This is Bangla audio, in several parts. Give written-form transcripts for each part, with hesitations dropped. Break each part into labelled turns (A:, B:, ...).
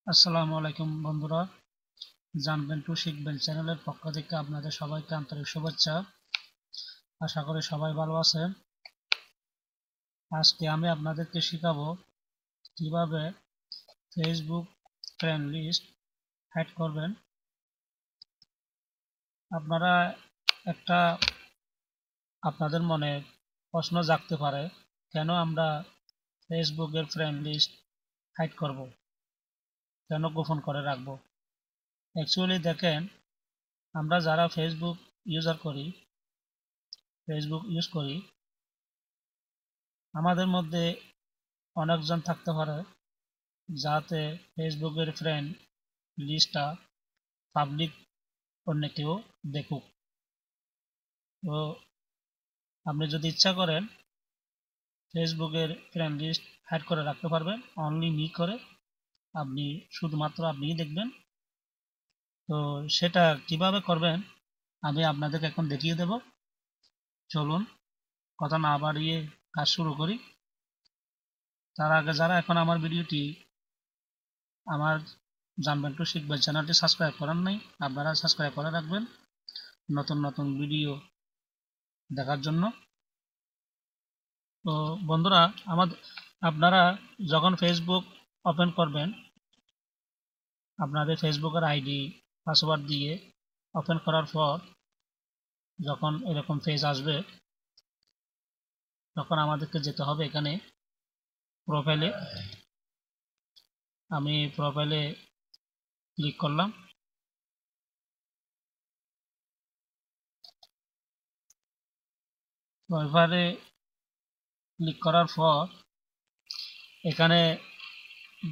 A: আসসালামু আলাইকুম বন্ধুরা, জানবেন টু শিখবেন চ্যানেলের পক্ষ থেকে আপনাদের সবাইকে আন্তরিক শুভেচ্ছা। আশা করি সবাই ভালো আছেন। আজকে আমি আপনাদেরকে শেখাবো কিভাবে ফেসবুক ফ্রেন্ড লিস্ট হাইড করবেন। আপনারা একটা আপনাদের মনে প্রশ্ন জাগতে পারে, কেন আমরা ফেসবুকের ফ্রেন্ড লিস্ট হাইড করব, কেন গোপন করে রাখবো। অ্যাকচুয়ালি দেখেন, আমরা যারা ফেসবুক ইউজ করি আমাদের মধ্যে অনেকজন থাকতে পারে যাতে ফেসবুকের ফ্রেন্ড লিস্টটা পাবলিক অন্য কেউ দেখুক। তো আপনি যদি ইচ্ছা করেন ফেসবুকের ফ্রেন্ড লিস্ট হাইড করে রাখতে পারবেন, অনলি মি করে আপনি শুধুমাত্র আপনিই দেখবেন। তো সেটা কিভাবে করবেন আমি আপনাদেরকে এখন দেখিয়ে দেব। চলুন কথা না বাড়িয়ে কাজ শুরু করি। তার আগে যারা এখন আমার ভিডিওটি আমার জানবেন টু শিখবেন চ্যানেলটি সাবস্ক্রাইব করেন নাই, আপনারা সাবস্ক্রাইব করে রাখবেন নতুন নতুন ভিডিও দেখার জন্য। তো বন্ধুরা, আপনারা যখন ফেসবুক ওপেন করবেন, আপনাদের ফেসবুকের আইডি পাসওয়ার্ড দিয়ে ওপেন করার পর যখন এরকম পেজ আসবে, তখন আমাদেরকে যেতে হবে এখানে প্রোফাইলে। আমি প্রোফাইলে ক্লিক করলাম। প্রোফাইলে ক্লিক করার পর এখানে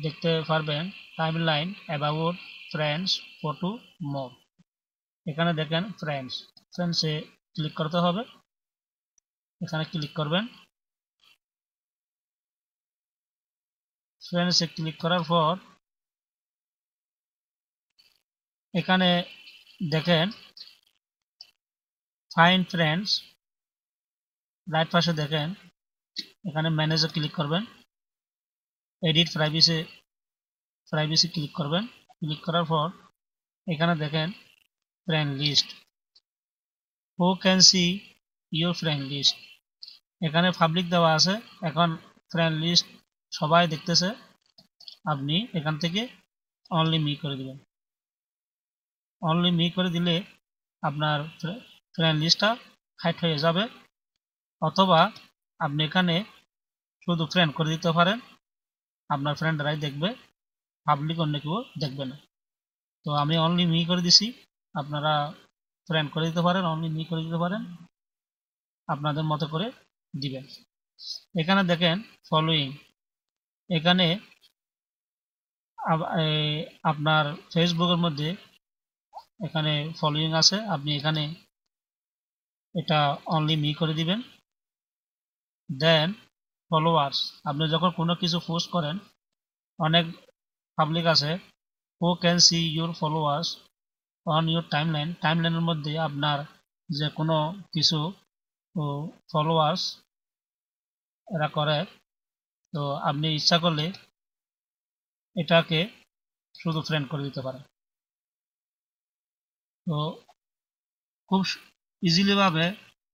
A: দেখতে পারবেন টাইমলাইন, অ্যাবাউট, ফ্রেন্ডস, ফটো, মোর। এখানে দেখেন ফ্রেন্ডসে ক্লিক করতে হবে। এখানে ক্লিক করবেন। ফ্রেন্ডসে ক্লিক করার পর এখানে দেখেন ফাইন্ড ফ্রেন্ডস, রাইট পাশে দেখেন এখানে ম্যানেজে ক্লিক করবেন। এডিট প্রাইভেসি ক্লিক করবেন। ক্লিক করার পর এখানে দেখেন friend list, who can see your friend list. এখানে পাবলিক দেওয়া আছে। এখন ফ্রেন্ড লিস্ট সবাই দেখতেছে, আপনি এখান থেকে অনলি মি করে দিবেন। অনলি মি করে দিলে আপনার ফ্রেন্ড লিস্টটা হাইড হয়ে যাবে। অথবা আপনি এখানে শুধু ফ্রেন্ড করে দিতে পারেন, আপনার ফ্রেন্ডরাই দেখবে, পাবলিক অন্য কেউ দেখবে না। তো আমি অনলি মি করে দিছি, আপনারা ফ্রেন্ড করে দিতে পারেন, অনলি মি করে দিতে পারেন, আপনাদের মতো করে দিবেন। এখানে দেখেন ফলোয়িং, এখানে আপনার ফেসবুকের মধ্যে এখানে ফলোয়িং আছে, আপনি এখানে এটা অনলি মি করে দিবেন। দেন ফলোয়ার্স, আপনি যখন কোনো কিছু পোস্ট করেন, অনেক পাবলিক আছে, who can see your followers on your টাইমলাইনের মধ্যে আপনার যে কোনো কিছু ফলোয়ার্স এরা করে। তো আপনি ইচ্ছা করলে এটাকে শুধু ফ্রেন্ড করে দিতে পারেন। তো খুব ইজিলি ভাবে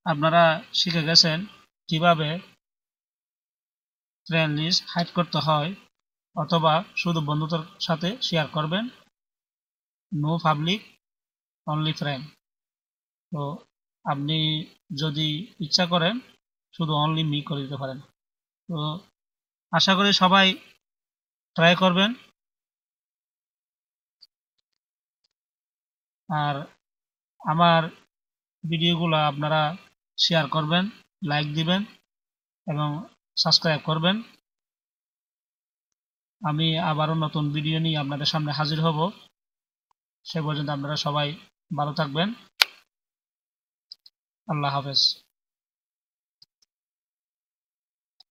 A: আপনারা শিখে গেছেন কিভাবে ফ্রেন্ড লিস্ট হাইড করতে হয়, অথবা শুধু বন্ধুদের সাথে শেয়ার করবেন, নো পাবলিক, অনলি ফ্রেন্ড। তো আপনি যদি ইচ্ছা করেন শুধু অনলি মি করে দিতে পারেন। তো আশা করি সবাই ট্রাই করবেন। আর আমার ভিডিওগুলো আপনারা শেয়ার করবেন, লাইক দিবেন এবং সাবস্ক্রাইব করবেন। আমি আবারও নতুন ভিডিও নিয়ে আপনাদের সামনে হাজির হব। সে পর্যন্ত আপনারা সবাই ভালো থাকবেন। আল্লাহ হাফেজ।